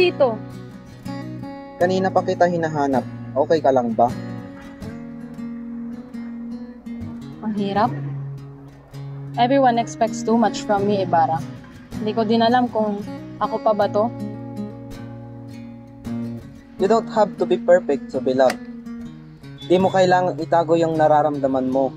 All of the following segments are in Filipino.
dito? Kanina pa kita hinahanap. Okay ka lang ba? Ang hirap. Everyone expects too much from me, Ibarra. Hindi ko din alam kung ako pa ba to. You don't have to be perfect to be loved. Di mo kailangang itago yung nararamdaman mo.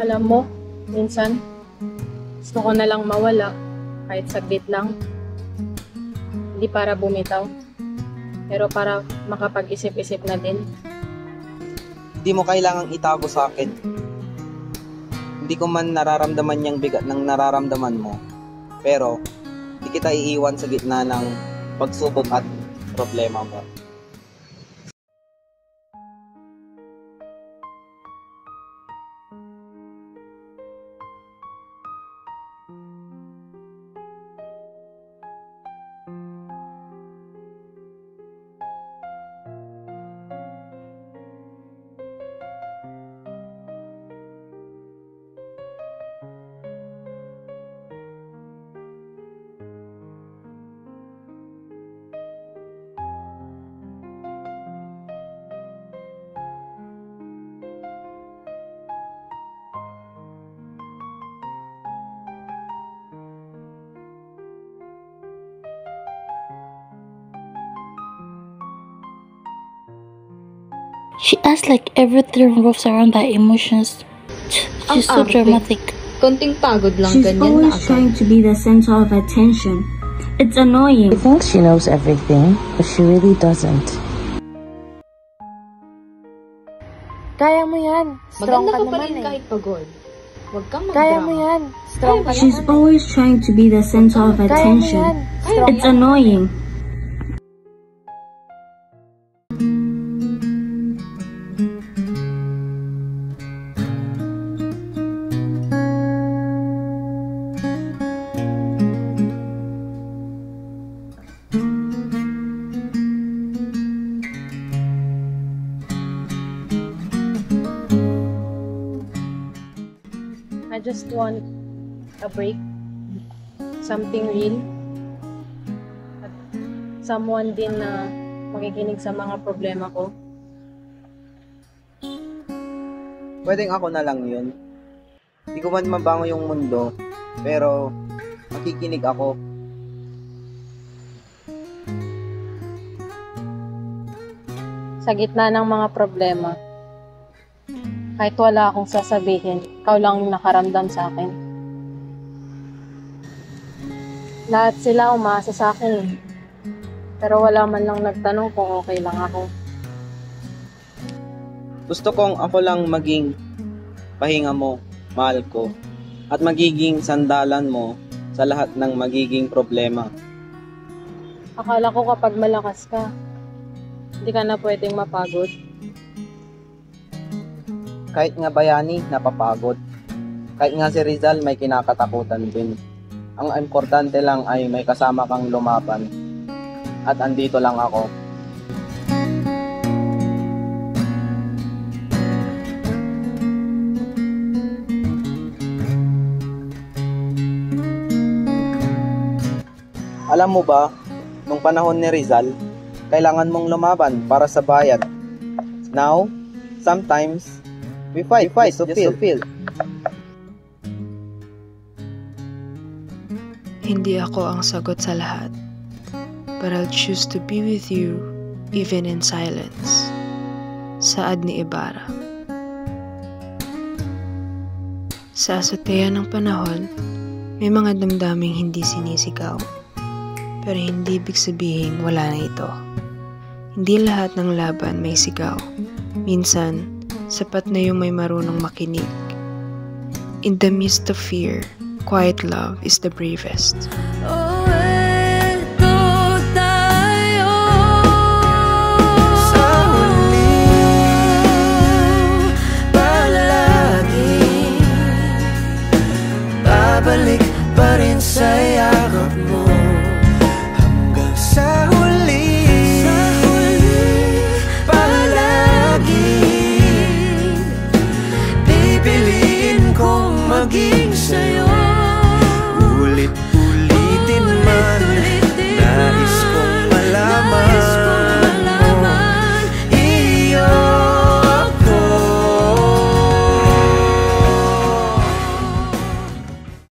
Alam mo, minsan, gusto ko na lang mawala, kahit saglit lang. Hindi para bumitaw, pero para makapag-isip-isip na din. Hindi mo kailangang itago sa akin. Hindi ko man nararamdaman yung bigat ng nararamdaman mo, pero hindi kita iiwan sa gitna ng pagsubok at problema mo. She acts like everything revolves around her emotions. She's so dramatic. Konting pagod lang She's ganyan always na agad. trying to be the center of attention. It's annoying. She thinks she knows everything, but she really doesn't. Kaya mo yan. Strong Maganda ka ka pa naman rin eh. kahit pagod. Huwag kang Kaya mo magdrama. yan. Strong ka She's naman always trying to be the center of eh. Kaya mo attention. yan. Strong It's ka naman eh. annoying. I just want a break. Something real. At someone din na makikinig sa mga problema ko. Pwedeng ako na lang yun. Di ko man mabango yung mundo, pero makikinig ako. Sa gitna ng mga problema, kahit wala akong sasabihin, ikaw lang yung nakaramdam sa akin. Lahat sila umaasa sa akin, pero wala man lang nagtanong kung okay lang ako. Gusto kong ako lang maging pahinga mo, mahal ko, at magiging sandalan mo sa lahat ng magiging problema. Akala ko kapag malakas ka, hindi ka na pwedeng mapagod. Kahit nga bayani, napapagod. Kahit nga si Rizal, may kinakatakutan din. Ang importante lang ay may kasama kang lumaban. At andito lang ako. Alam mo ba, nung panahon ni Rizal, kailangan mong lumaban para sa bayan. Now, sometimes, we fight to feel. Hindi ako ang sagot sa lahat, but I'll choose to be with you even in silence. Saad ni Ibarra. Sa azotea ng panahon, may mga damdaming hindi sinisigaw, pero hindi ibig sabihin wala na ito. Hindi lahat ng laban may sigaw. Minsan, sapat na yung may marunong makinig. In the midst of fear, quiet love is the bravest. Sa huli, bumabalik pa rin sa'yo.